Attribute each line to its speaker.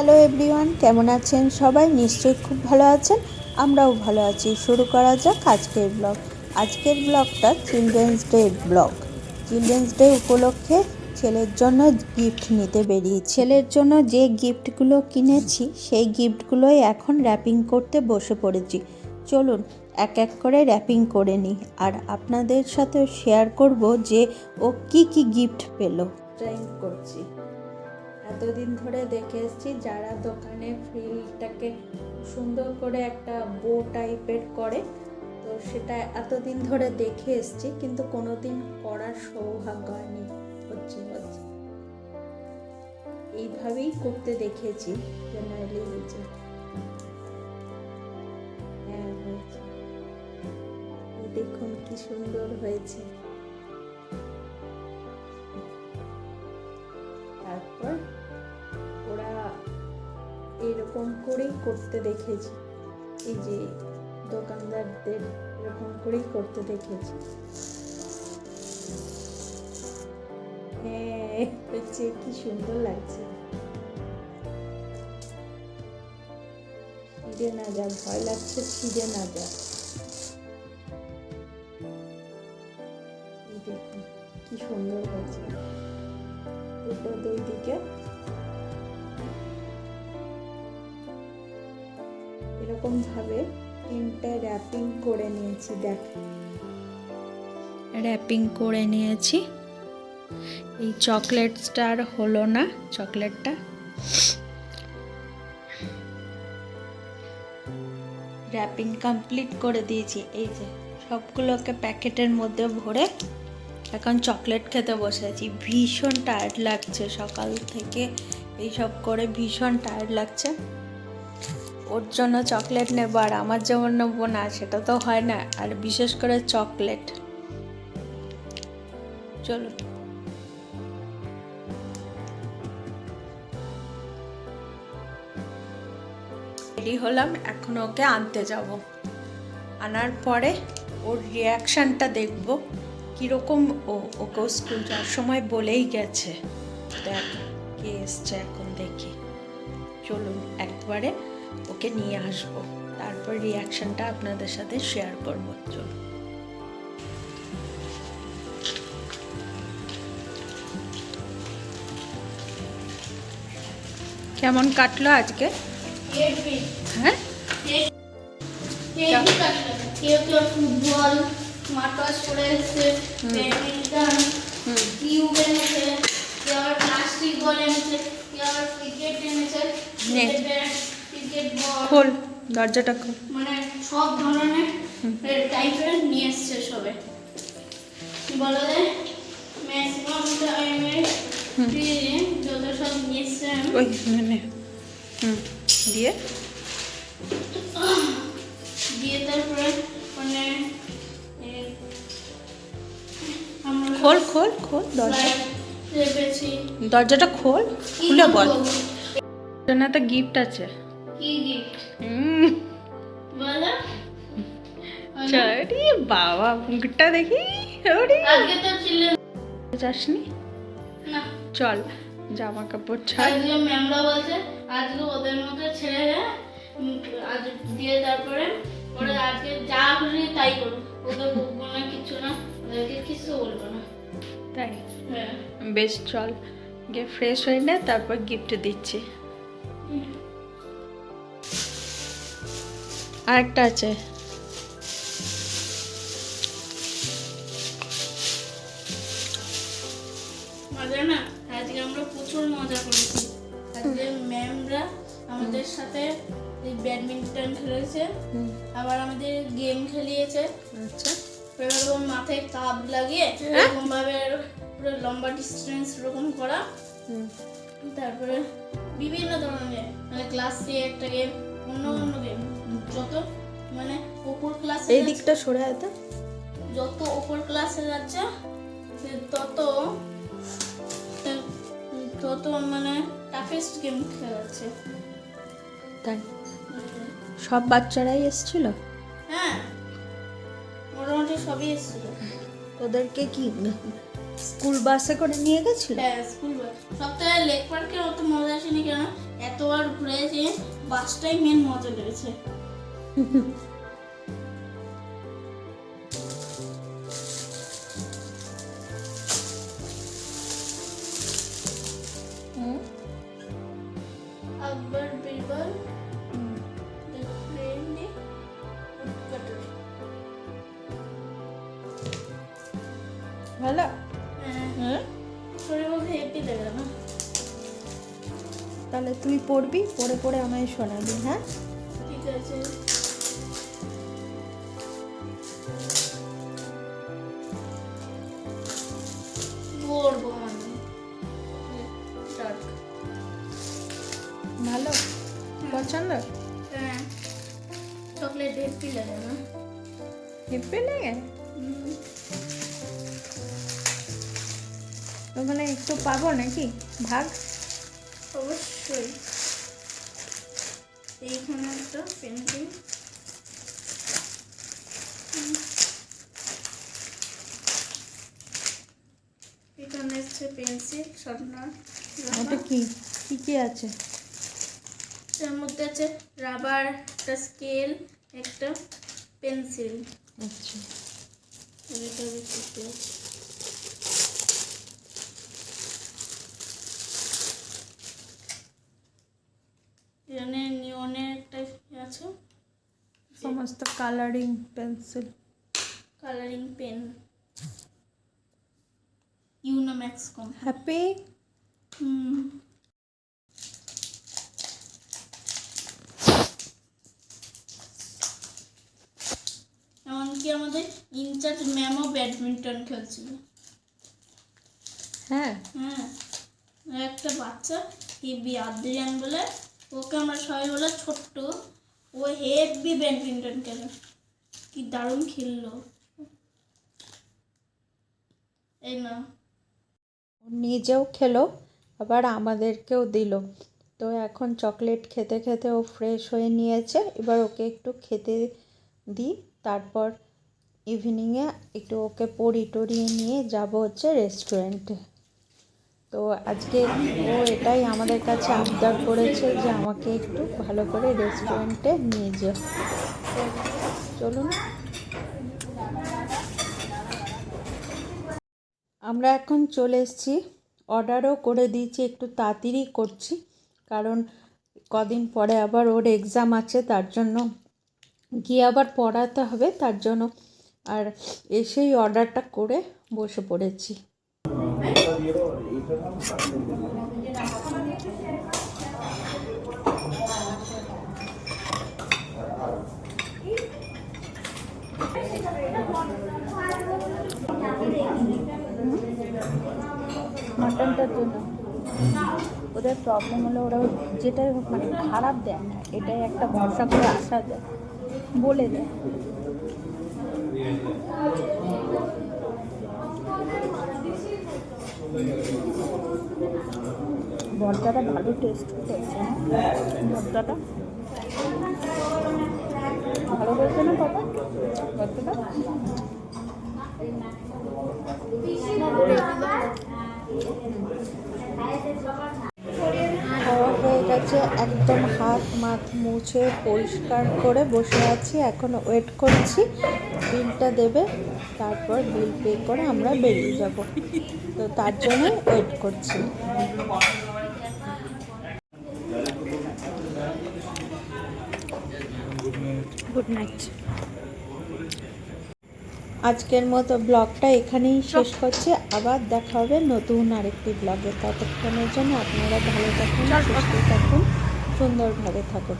Speaker 1: Hello everyone, কেমন আছেন সবাই? নিশ্চয়ই খুব ভালো আছেন, আমরাও ভালো আছি। শুরু করা যাক আজকের ব্লগ। আজকের ব্লগটা children's day blog. Children's day উপলক্ষে ছেলের জন্য গিফট নিতে বেরিয়েছি। ছেলের জন্য যে গিফটগুলো কিনেছি সেই গিফটগুলোই এখন র্যাপিং করতে বসে পড়েছি। চলুন এক এক করে র্যাপিং করে নিই, আর আপনাদের সাথে শেয়ার করব যে ও কি কি গিফট পেলো। ট্রাইং করছি। এতদিন ধরে দেখে এসেছি যারা দোকানে ফ্রিলটাকে সুন্দর করে একটা বো টাইপের করে, তো সেটা এতদিন ধরে দেখে এসেছি, কিন্তু কোনোদিন করার সৌভাগ্য হয়নি। হচ্ছে এইভাবেই করতে দেখেছি, জেনারেলি হয়েছে। হ্যাঁ হয়েছে, দেখুন কি সুন্দর হয়েছে। তারপর ওরা এরকম করেই করতে দেখেছি, এই যে দোকানদারদের এরকম করেই করতে দেখেছি। হ্যাঁ হচ্ছে, কি সুন্দর লাগছে। ছিঁড়ে না যা, ভয় লাগছে ছিঁড়ে না যা। দেখুন কি সুন্দর হয়েছে দুটো দুই দিকে। এরকম ভাবে তিনটা র্যাপিং করে নিয়েছি। দেখ, র্যাপিং করে নিয়েছি। এই চকলেটটা আর হলো না, চকলেটটা র্যাপিং কমপ্লিট করে দিয়েছি। এই যে সবগুলোকে প্যাকেটের মধ্যে ভরে এখন চকলেট খেতে বসেছি। ভীষণ টায়ার্ড লাগছে, সকাল থেকে এইসব করে ভীষণ টায়ার্ড লাগছে। ওর জন্য চকলেট নেবো আর আমার যেমন নেবো না, সেটা তো হয় না, আর বিশেষ করে চকলেট। চলো রেডি হলাম, এখন ওকে আনতে যাব। আনার পরে ওর রিয়াকশানটা দেখবো কীরকম। ওকেও স্কুল যাওয়ার সময় বলেই গেছে। দেখ কে এসছে, এখন দেখি। চলুন একবারে ওকে নিয়ে আসবো, তারপর রিয়াকশনটা আপনাদের সাথে শেয়ার করব। চলুন। কেমন কাটলো আজকে? হ্যাঁ,
Speaker 2: ফুটবল মার্কাস করে এসেছে, ব্যাডমিন্টন, টিউব এনেছে, আবার প্লাস্টিক বল এনেছে, আবার ক্রিকেট এনেছে, ক্রিকেট বল।
Speaker 1: খোল দরজাটা, খোল।
Speaker 2: মানে সব ধরনের টাইপের নিয়ে এসছে সবে। বলা যায় ম্যাক্সিমাম যত সব নিয়ে এসছে
Speaker 1: ওই দিয়ে
Speaker 2: দিয়ে তারপরে মানে
Speaker 1: খোল খোল খোল দরজা, দরজাটা খোল, খুলে বল। না তো গিফট আছে।
Speaker 2: কি গিফট বলো?
Speaker 1: চল বাবা, মুখটা দেখি।
Speaker 2: আজকে তো ছিল
Speaker 1: যাসনি?
Speaker 2: না।
Speaker 1: চল জামা কাপড় ছাড়।
Speaker 2: আজকে ম্যামরা বলছে আজকে ওদের মধ্যে ছেড়ে দেয়, আজ দিয়ে তারপরে ওরা আজকে যা খুশি তাই করো, ওদের বলবো না কিছু না, ওদেরকে কিছু বলবো না।
Speaker 1: তাই?
Speaker 2: হ্যাঁ
Speaker 1: বেশ, চল গিয়ে ফ্রেশ হয়ে নে, তারপর গিফট দিচ্ছি। আরেকটা আছে।
Speaker 2: মজা না, আজকে আমরা প্রচুর মজা করেছি। আজকে ম্যামরা আমাদের সাথে ব্যাডমিন্টন খেলেছে, আবার আমাদের গেম খেলিয়েছে।
Speaker 1: আচ্ছা,
Speaker 2: এরকম মাথায় কাপ লাগিয়ে এরকম ভাবে পুরো লম্বা ডিস্টেন্স এরকম করা। তারপরে বিভিন্ন ধরনের মানে ক্লাস 3 একটা গেম, অন্য অন্য গেম, যত মানে উপর ক্লাসে
Speaker 1: এই দিকটা সরে আয়,
Speaker 2: যত উপর ক্লাসে যাচ্ছে তত তত মানে টাফেস্ট গেম খেলাচ্ছে।
Speaker 1: তাই? সব বাচ্চারাই এসেছিল?
Speaker 2: হ্যাঁ মোটামুটি সবই এসেছিল।
Speaker 1: ওদেরকে কি স্কুল বাসে করে নিয়ে গেছিল?
Speaker 2: হ্যাঁ স্কুল বাস। সপ্তাহে লেক পার্কে অত মজা আসেনি, কেন এতবার ঘুরেছি, বাসটাই মেন মজা লেগেছে। আকবর বীরবল
Speaker 1: ভালো।
Speaker 2: শরীর বলতে হেপি লাগে না।
Speaker 1: তাহলে তুই পড়বি, পড়ে পড়ে আমায় শোনাবি। হ্যাঁ,
Speaker 2: ঠিক আছে। পড়বো মানে ডার্ক।
Speaker 1: ভালো, পছন্দ।
Speaker 2: হ্যাঁ, চকলেট হেপি লাগে না?
Speaker 1: হেপে লাগে। ওখানে একটু পাবো নাকি ভাগ?
Speaker 2: অবশ্যই। এইখানে একটা পেন্টিং, এখানে হচ্ছে পেন্সিল, শার্পনার।
Speaker 1: ওটা কি কি কি আছে?
Speaker 2: এর মধ্যে আছে রাবার, একটা স্কেল, একটা পেন্সিল।
Speaker 1: আচ্ছা,
Speaker 2: এটা দেখতে আছে। এখানে নিয়নের একটা আছে,
Speaker 1: সমস্ত কালারিং পেন্সিল,
Speaker 2: কালারিং পেন, ইউনাম্যাক্স কম।
Speaker 1: হ্যাপি।
Speaker 2: এমনকি আমাদের ইনচার্জ ম্যামও ব্যাডমিন্টন খেলছিল।
Speaker 1: হ্যাঁ,
Speaker 2: হ্যাঁ, একটা বাচ্চা হেভি আদ্রিয়ান বলে, ওকে আমরা সবাই বলে ছোট্ট, ও হেভি ব্যাডমিন্টন খেলে, কি দারুণ খেললো। এই না,
Speaker 1: ও নিজেও খেলো আবার আমাদেরকেও দিল। তো এখন চকলেট খেতে খেতে ও ফ্রেশ হয়ে নিয়েছে। এবার ওকে একটু খেতে দিই, তারপর ইভিনিংয়ে একটু ওকে পড়িয়ে নিয়ে যাব হচ্ছে রেস্টুরেন্টে। তো আজকে ও এটাই আমাদের কাছে আবদার করেছে যে আমাকে একটু ভালো করে রেস্টুরেন্টে নিয়ে যেও। চলুন, আমরা এখন চলে এসেছি। অর্ডারও করে দিয়েছি, একটু তাড়াতাড়ি করছি কারণ কদিন পরে আবার ওর এক্সাম আছে, তার জন্য গিয়ে আবার পড়াতে হবে, তার জন্য আর এসেই অর্ডারটা করে বসে পড়েছি। মাটনটার জন্য ওদের প্রবলেম হলো, ওরা যেটা মানে খারাপ দেয় না, এটাই একটা ভরসা করে আসা যায়, বলে দেয়। ভর্তাটা ভালো টেস্ট করেছে, ভর্তাটা ভালো বলছে না বাবা, ভর্তাটা খাওয়া হয়ে গেছে, একদম হাত মাথ মুছে পরিষ্কার করে বসে আছি। এখন ওয়েট করছি বিলটা দেবে, তারপর বিল পে করে আমরা বেরিয়ে যাব। তো তার জন্য ওয়েট করছি। Good night. আজকের মতো ব্লগটা এখানেই শেষ করছি। আবার দেখা হবে নতুন আরেকটি ব্লগে। ততক্ষণের জন্য আপনারা ভালো থাকুন, সুস্থ থাকুন, সুন্দরভাবে থাকুন।